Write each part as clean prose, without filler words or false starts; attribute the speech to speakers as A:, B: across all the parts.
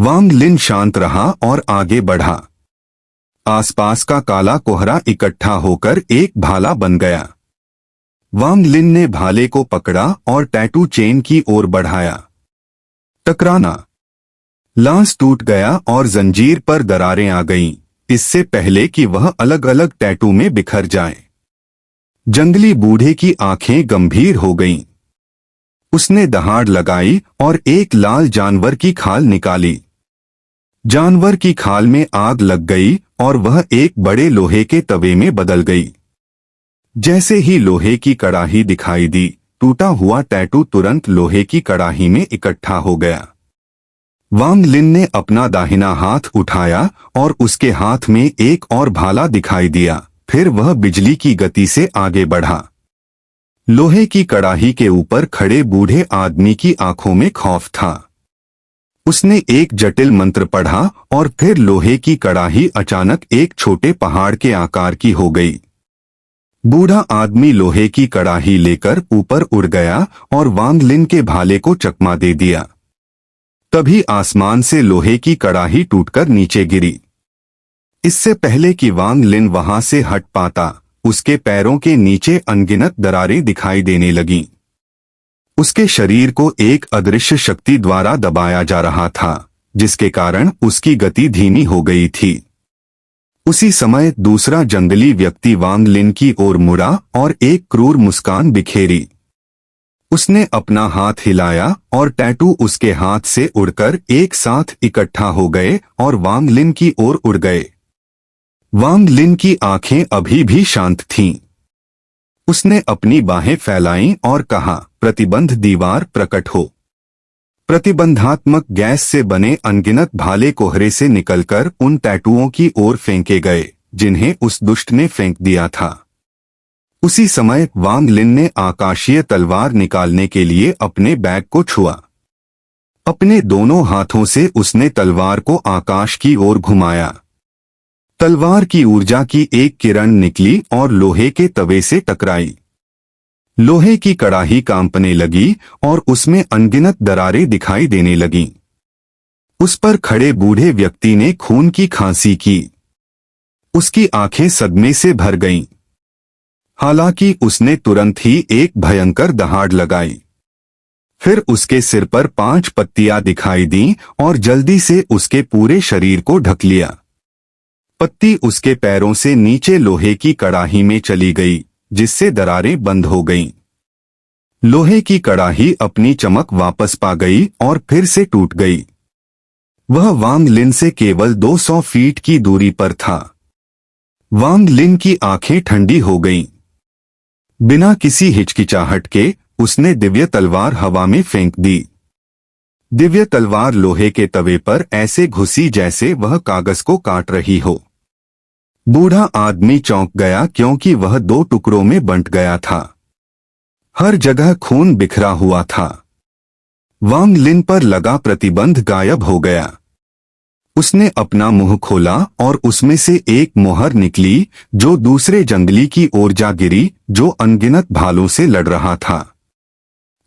A: वांग लिन शांत रहा और आगे बढ़ा। आसपास का काला कोहरा इकट्ठा होकर एक भाला बन गया। वांग लिन ने भाले को पकड़ा और टैटू चेन की ओर बढ़ाया। टकराना। लांस टूट गया और जंजीर पर दरारें आ गईं, इससे पहले कि वह अलग अलग टैटू में बिखर जाए। जंगली बूढ़े की आंखें गंभीर हो गईं। उसने दहाड़ लगाई और एक लाल जानवर की खाल निकाली। जानवर की खाल में आग लग गई और वह एक बड़े लोहे के तवे में बदल गई। जैसे ही लोहे की कड़ाही दिखाई दी, टूटा हुआ टैटू तुरंत लोहे की कड़ाही में इकट्ठा हो गया। वांग लिन ने अपना दाहिना हाथ उठाया और उसके हाथ में एक और भाला दिखाई दिया। फिर वह बिजली की गति से आगे बढ़ा। लोहे की कड़ाही के ऊपर खड़े बूढ़े आदमी की आंखों में खौफ था। उसने एक जटिल मंत्र पढ़ा और फिर लोहे की कड़ाही अचानक एक छोटे पहाड़ के आकार की हो गई। बूढ़ा आदमी लोहे की कड़ाही लेकर ऊपर उड़ गया और वांग लिन के भाले को चकमा दे दिया। तभी आसमान से लोहे की कड़ाही टूटकर नीचे गिरी। इससे पहले कि वांग लिन वहां से हट पाता, उसके पैरों के नीचे अनगिनत दरारें दिखाई देने लगीं। उसके शरीर को एक अदृश्य शक्ति द्वारा दबाया जा रहा था, जिसके कारण उसकी गति धीमी हो गई थी। उसी समय दूसरा जंगली व्यक्ति वांग लिन की ओर मुड़ा और एक क्रूर मुस्कान बिखेरी। उसने अपना हाथ हिलाया और टैटू उसके हाथ से उड़कर एक साथ इकट्ठा हो गए और वांग लिन की ओर उड़ गए। वांग लिन की आंखें अभी भी शांत थीं। उसने अपनी बाहें फैलाईं और कहा, प्रतिबंध दीवार प्रकट हो। प्रतिबंधात्मक गैस से बने अनगिनत भाले कोहरे से निकलकर उन टैटुओं की ओर फेंके गए, जिन्हें उस दुष्ट ने फेंक दिया था। उसी समय वांग लिन ने आकाशीय तलवार निकालने के लिए अपने बैग को छुआ। अपने दोनों हाथों से उसने तलवार को आकाश की ओर घुमाया। तलवार की ऊर्जा की एक किरण निकली और लोहे के तवे से टकराई। लोहे की कड़ाही कांपने लगी और उसमें अनगिनत दरारें दिखाई देने लगीं। उस पर खड़े बूढ़े व्यक्ति ने खून की खांसी की। उसकी आंखें सदमे से भर गईं। हालांकि उसने तुरंत ही एक भयंकर दहाड़ लगाई। फिर उसके सिर पर 5 पत्तियां दिखाई दीं और जल्दी से उसके पूरे शरीर को ढक लिया। पत्ती उसके पैरों से नीचे लोहे की कड़ाही में चली गई, जिससे दरारें बंद हो गईं। लोहे की कड़ाही अपनी चमक वापस पा गई और फिर से टूट गई। वह वांग लिन से केवल 200 फीट की दूरी पर था। वांग लिन की आंखें ठंडी हो गईं। बिना किसी हिचकिचाहट के उसने दिव्य तलवार हवा में फेंक दी। दिव्य तलवार लोहे के तवे पर ऐसे घुसी जैसे वह कागज को काट रही हो। बूढ़ा आदमी चौंक गया क्योंकि वह 2 टुकड़ों में बंट गया था। हर जगह खून बिखरा हुआ था। वांग लिन पर लगा प्रतिबंध गायब हो गया। उसने अपना मुंह खोला और उसमें से एक मोहर निकली, जो दूसरे जंगली की ओर जा गिरी, जो अनगिनत भालों से लड़ रहा था।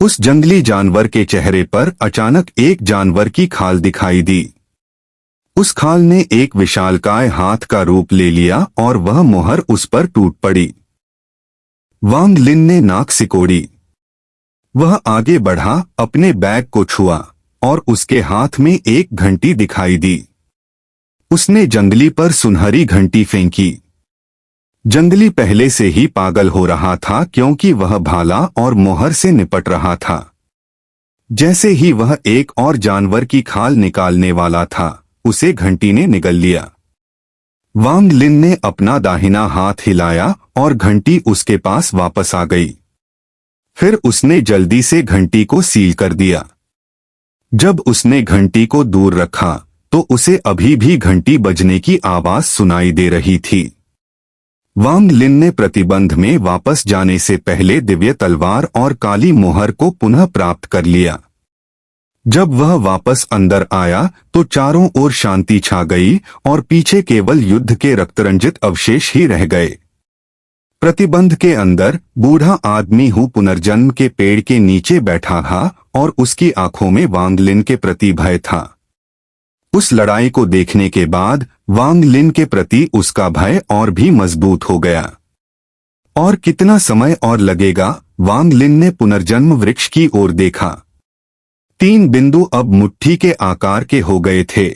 A: उस जंगली जानवर के चेहरे पर अचानक एक जानवर की खाल दिखाई दी। उस खाल ने एक विशालकाय हाथ का रूप ले लिया और वह मोहर उस पर टूट पड़ी। वांग लिन ने नाक सिकोड़ी। वह आगे बढ़ा, अपने बैग को छुआ और उसके हाथ में एक घंटी दिखाई दी। उसने जंगली पर सुनहरी घंटी फेंकी। जंगली पहले से ही पागल हो रहा था क्योंकि वह भाला और मोहर से निपट रहा था। जैसे ही वह एक और जानवर की खाल निकालने वाला था, उसे घंटी ने निगल लिया। वांग लिन ने अपना दाहिना हाथ हिलाया और घंटी उसके पास वापस आ गई। फिर उसने जल्दी से घंटी को सील कर दिया। जब उसने घंटी को दूर रखा तो उसे अभी भी घंटी बजने की आवाज सुनाई दे रही थी। वांग लिन ने प्रतिबंध में वापस जाने से पहले दिव्य तलवार और काली मोहर को पुनः प्राप्त कर लिया। जब वह वापस अंदर आया तो चारों ओर शांति छा गई और पीछे केवल युद्ध के रक्तरंजित अवशेष ही रह गए। प्रतिबंध के अंदर बूढ़ा आदमी हु पुनर्जन्म के पेड़ के नीचे बैठा था और उसकी आंखों में वांग लिन के प्रति भय था। उस लड़ाई को देखने के बाद वांग लिन के प्रति उसका भय और भी मजबूत हो गया। और कितना समय और लगेगा? वांग लिन ने पुनर्जन्म वृक्ष की ओर देखा। 3 बिंदु अब मुट्ठी के आकार के हो गए थे।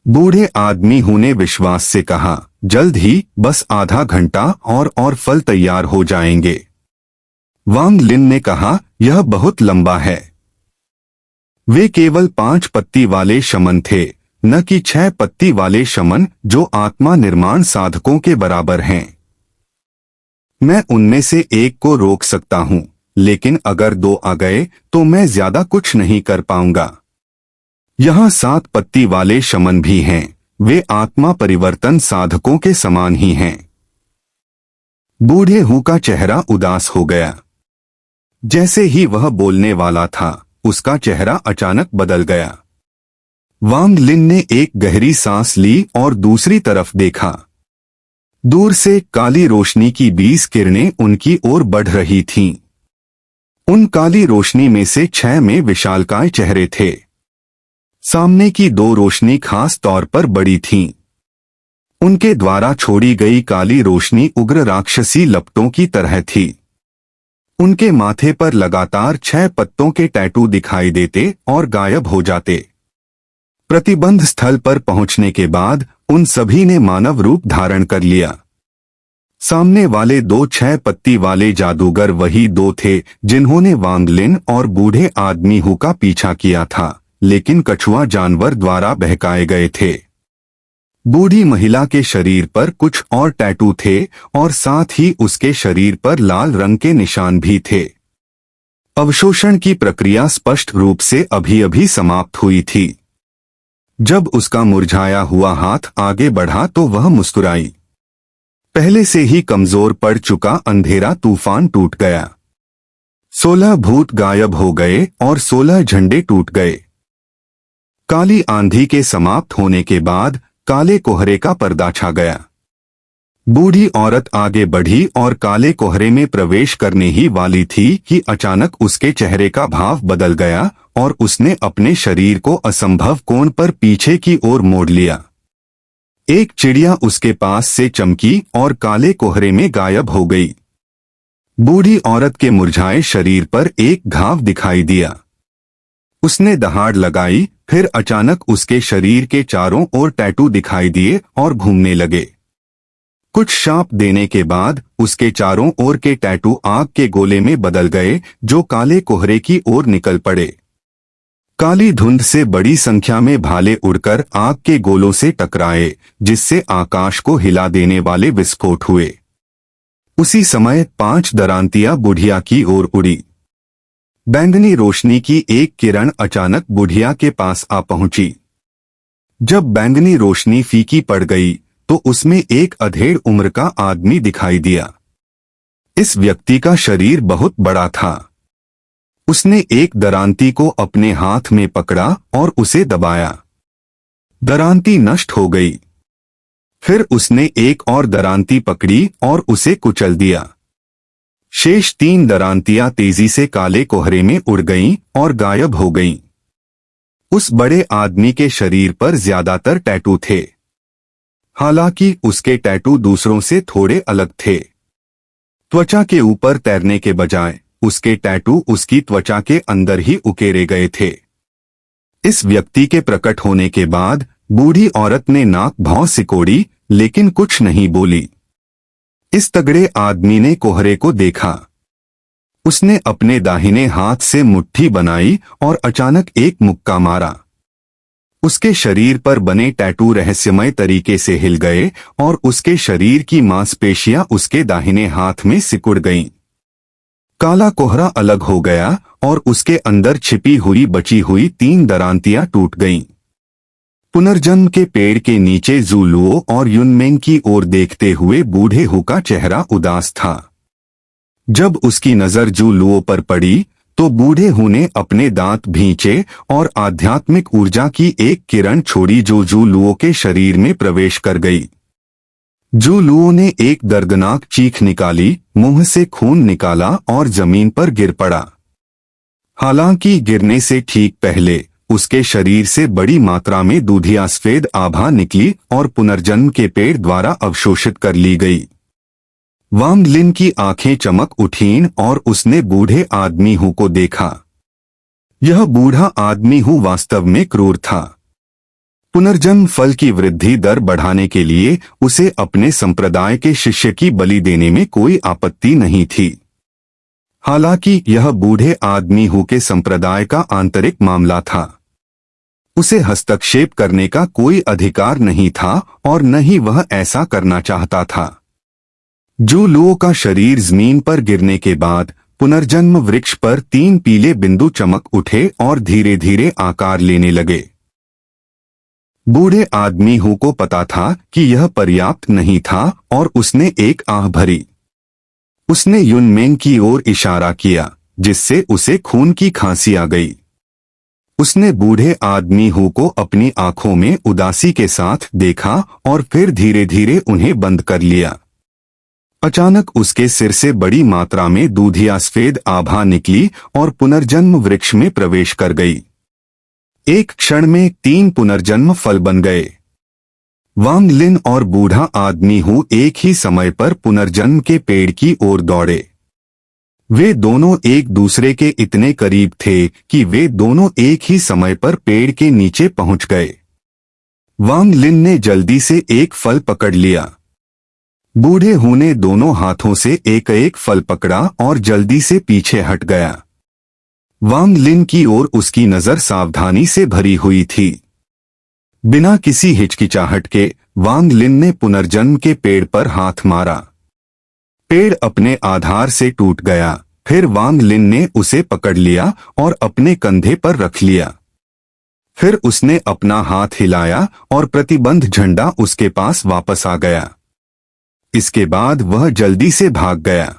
A: बूढ़े आदमी ने विश्वास से कहा, जल्द ही, बस आधा घंटा और फल तैयार हो जाएंगे। वांग लिन ने कहा, यह बहुत लंबा है। वे केवल 5 पत्ती वाले शमन थे, न कि 6 पत्ती वाले शमन जो आत्मा निर्माण साधकों के बराबर हैं। मैं उनमें से एक को रोक सकता हूं, लेकिन अगर 2 आ गए तो मैं ज्यादा कुछ नहीं कर पाऊंगा। यहाँ 7 पत्ती वाले शमन भी हैं, वे आत्मा परिवर्तन साधकों के समान ही हैं। बूढ़े हु का चेहरा उदास हो गया। जैसे ही वह बोलने वाला था, उसका चेहरा अचानक बदल गया। वांग लिन ने एक गहरी सांस ली और दूसरी तरफ देखा। दूर से काली रोशनी की 20 किरणें उनकी ओर बढ़ रही थीं। उन काली रोशनी में से 6 में विशालकाय चेहरे थे। सामने की 2 रोशनी खास तौर पर बड़ी थीं। उनके द्वारा छोड़ी गई काली रोशनी उग्र राक्षसी लपटों की तरह थी। उनके माथे पर लगातार 6 पत्तों के टैटू दिखाई देते और गायब हो जाते। प्रतिबंध स्थल पर पहुंचने के बाद उन सभी ने मानव रूप धारण कर लिया। सामने वाले 2 6 पत्ती वाले जादूगर वही 2 थे जिन्होंने वांग लिन और बूढ़े आदमी हु का पीछा किया था, लेकिन कछुआ जानवर द्वारा बहकाए गए थे। बूढ़ी महिला के शरीर पर कुछ और टैटू थे और साथ ही उसके शरीर पर लाल रंग के निशान भी थे। अवशोषण की प्रक्रिया स्पष्ट रूप से अभी-अभी समाप्त हुई थी। जब उसका मुरझाया हुआ हाथ आगे बढ़ा तो वह मुस्कुराई। पहले से ही कमजोर पड़ चुका अंधेरा तूफान टूट गया। 16 भूत गायब हो गए और 16 झंडे टूट गए। काली आंधी के समाप्त होने के बाद काले कोहरे का पर्दा छा गया। बूढ़ी औरत आगे बढ़ी और काले कोहरे में प्रवेश करने ही वाली थी कि अचानक उसके चेहरे का भाव बदल गया और उसने अपने शरीर को असंभव कोण पर पीछे की ओर मोड़ लिया। एक चिड़िया उसके पास से चमकी और काले कोहरे में गायब हो गई। बूढ़ी औरत के मुरझाए शरीर पर एक घाव दिखाई दिया। उसने दहाड़ लगाई, फिर अचानक उसके शरीर के चारों ओर टैटू दिखाई दिए और घूमने लगे। कुछ शाप देने के बाद उसके चारों ओर के टैटू आग के गोले में बदल गए जो काले कोहरे की ओर निकल पड़े। काली धुंध से बड़ी संख्या में भाले उड़कर आग के गोलों से टकराए, जिससे आकाश को हिला देने वाले विस्फोट हुए। उसी समय 5 दरांतियां बुढ़िया की ओर उड़ी। बैंगनी रोशनी की एक किरण अचानक बुढ़िया के पास आ पहुंची। जब बैंगनी रोशनी फीकी पड़ गई तो उसमें एक अधेड़ उम्र का आदमी दिखाई दिया। इस व्यक्ति का शरीर बहुत बड़ा था। उसने एक दरांती को अपने हाथ में पकड़ा और उसे दबाया। दरांती नष्ट हो गई। फिर उसने एक और दरांती पकड़ी और उसे कुचल दिया। शेष 3 दरांतियां तेजी से काले कोहरे में उड़ गईं और गायब हो गईं। उस बड़े आदमी के शरीर पर ज्यादातर टैटू थे। हालांकि उसके टैटू दूसरों से थोड़े अलग थे। त्वचा के ऊपर तैरने के बजाय उसके टैटू उसकी त्वचा के अंदर ही उकेरे गए थे। इस व्यक्ति के प्रकट होने के बाद बूढ़ी औरत ने नाक भौं सिकोड़ी, लेकिन कुछ नहीं बोली। इस तगड़े आदमी ने कोहरे को देखा। उसने अपने दाहिने हाथ से मुट्ठी बनाई और अचानक एक मुक्का मारा। उसके शरीर पर बने टैटू रहस्यमय तरीके से हिल गए और उसके शरीर की मांसपेशियां उसके दाहिने हाथ में सिकुड़ गईं। काला कोहरा अलग हो गया और उसके अंदर छिपी हुई बची हुई 3 दरांतियां टूट गईं। पुनर्जन्म के पेड़ के नीचे ज़ूलुओ और युनमेंग की ओर देखते हुए बूढ़े हु का चेहरा उदास था। जब उसकी नजर ज़ूलुओ पर पड़ी तो बूढ़े हु ने अपने दांत भींचे और आध्यात्मिक ऊर्जा की एक किरण छोड़ी जो ज़ूलुओ के शरीर में प्रवेश कर गई। ज़ूलुओ ने एक दर्दनाक चीख निकाली, मुंह से खून निकाला और जमीन पर गिर पड़ा। हालांकि गिरने से ठीक पहले उसके शरीर से बड़ी मात्रा में दूधिया सफेद आभा निकली और पुनर्जन्म के पेड़ द्वारा अवशोषित कर ली गई। वांग लिन की आंखें चमक उठीं और उसने बूढ़े आदमी हु को देखा। यह बूढ़ा आदमी हु वास्तव में क्रूर था। पुनर्जन्म फल की वृद्धि दर बढ़ाने के लिए उसे अपने संप्रदाय के शिष्य की बलि देने में कोई आपत्ति नहीं थी। हालांकि यह बूढ़े आदमी हु के संप्रदाय का आंतरिक मामला था। उसे हस्तक्षेप करने का कोई अधिकार नहीं था और न ही वह ऐसा करना चाहता था। जू लुओ का शरीर जमीन पर गिरने के बाद पुनर्जन्म वृक्ष पर 3 पीले बिंदु चमक उठे और धीरे धीरे आकार लेने लगे। बूढ़े आदमी हु को पता था कि यह पर्याप्त नहीं था और उसने एक आह भरी। उसने युनमेंग की ओर इशारा किया, जिससे उसे खून की खांसी आ गई। उसने बूढ़े आदमी हु को अपनी आंखों में उदासी के साथ देखा और फिर धीरे धीरे उन्हें बंद कर लिया। अचानक उसके सिर से बड़ी मात्रा में दूधिया सफेद आभा निकली और पुनर्जन्म वृक्ष में प्रवेश कर गई। एक क्षण में 3 पुनर्जन्म फल बन गए। वांग लिन और बूढ़ा आदमी हु एक ही समय पर पुनर्जन्म के पेड़ की ओर दौड़े। वे दोनों एक दूसरे के इतने करीब थे कि वे दोनों एक ही समय पर पेड़ के नीचे पहुंच गए। वांग लिन ने जल्दी से एक फल पकड़ लिया। बूढ़े हु ने दोनों हाथों से एक एक फल पकड़ा और जल्दी से पीछे हट गया। वांग लिन की ओर उसकी नजर सावधानी से भरी हुई थी। बिना किसी हिचकिचाहट के वांग लिन ने पुनर्जन्म के पेड़ पर हाथ मारा। पेड़ अपने आधार से टूट गया। फिर वांग लिन ने उसे पकड़ लिया और अपने कंधे पर रख लिया। फिर उसने अपना हाथ हिलाया और प्रतिबंध झंडा उसके पास वापस आ गया। इसके बाद वह जल्दी से भाग गया।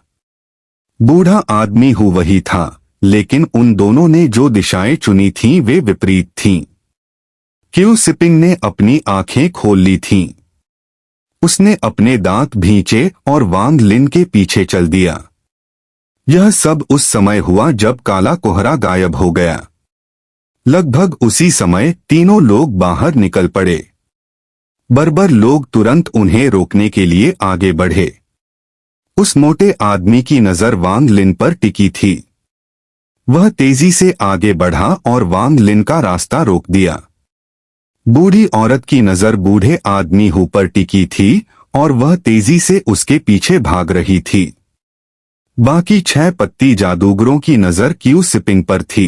A: बूढ़ा आदमी हु वही था, लेकिन उन दोनों ने जो दिशाएं चुनी थीं वे विपरीत थीं। क्यू सिपिंग ने अपनी आंखें खोल ली थीं। उसने अपने दांत भींचे और वांग लिन के पीछे चल दिया। यह सब उस समय हुआ जब काला कोहरा गायब हो गया। लगभग उसी समय तीनों लोग बाहर निकल पड़े। बर्बर लोग तुरंत उन्हें रोकने के लिए आगे बढ़े। उस मोटे आदमी की नजर वांग लिन पर टिकी थी। वह तेजी से आगे बढ़ा और वांग लिन का रास्ता रोक दिया। बूढ़ी औरत की नजर बूढ़े आदमी हु पर टिकी थी और वह तेजी से उसके पीछे भाग रही थी। बाकी 6 पत्ती जादूगरों की नजर क्यू सिपिंग पर थी।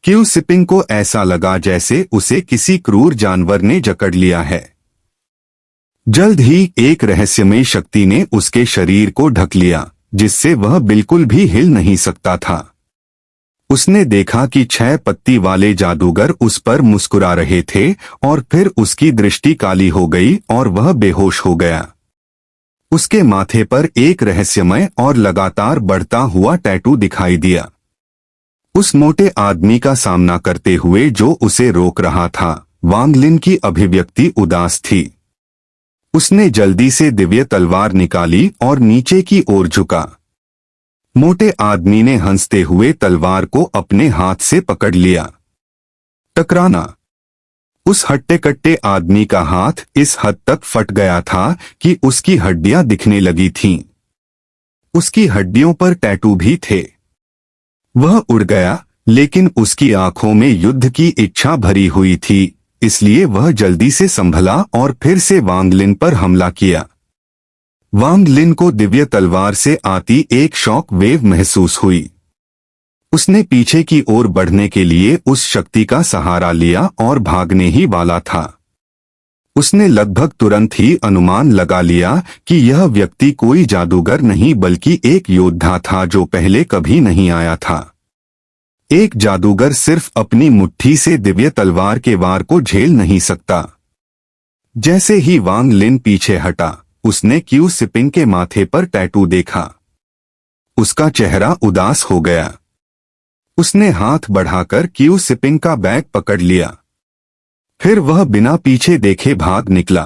A: क्यू सिपिंग को ऐसा लगा जैसे उसे किसी क्रूर जानवर ने जकड़ लिया है। जल्द ही एक रहस्यमय शक्ति ने उसके शरीर को ढक लिया, जिससे वह बिल्कुल भी हिल नहीं सकता था। उसने देखा कि 6 पत्ती वाले जादूगर उस पर मुस्कुरा रहे थे और फिर उसकी दृष्टि काली हो गई और वह बेहोश हो गया। उसके माथे पर एक रहस्यमय और लगातार बढ़ता हुआ टैटू दिखाई दिया। उस मोटे आदमी का सामना करते हुए जो उसे रोक रहा था, वांग लिन की अभिव्यक्ति उदास थी। उसने जल्दी से दिव्य तलवार निकाली और नीचे की ओर झुका। मोटे आदमी ने हंसते हुए तलवार को अपने हाथ से पकड़ लिया। टकराना। उस हट्टे कट्टे आदमी का हाथ इस हद तक फट गया था कि उसकी हड्डियां दिखने लगी थीं। उसकी हड्डियों पर टैटू भी थे। वह उड़ गया, लेकिन उसकी आंखों में युद्ध की इच्छा भरी हुई थी, इसलिए वह जल्दी से संभला और फिर से वांग लिन पर हमला किया। वांग लिन को दिव्य तलवार से आती एक शॉक वेव महसूस हुई। उसने पीछे की ओर बढ़ने के लिए उस शक्ति का सहारा लिया और भागने ही वाला था। उसने लगभग तुरंत ही अनुमान लगा लिया कि यह व्यक्ति कोई जादूगर नहीं बल्कि एक योद्धा था जो पहले कभी नहीं आया था। एक जादूगर सिर्फ अपनी मुट्ठी से दिव्य तलवार के वार को झेल नहीं सकता। जैसे ही वांग लिन पीछे हटा, उसने क्यू सिपिंग के माथे पर टैटू देखा। उसका चेहरा उदास हो गया। उसने हाथ बढ़ाकर क्यू सिपिंग का बैग पकड़ लिया। फिर वह बिना पीछे देखे भाग निकला।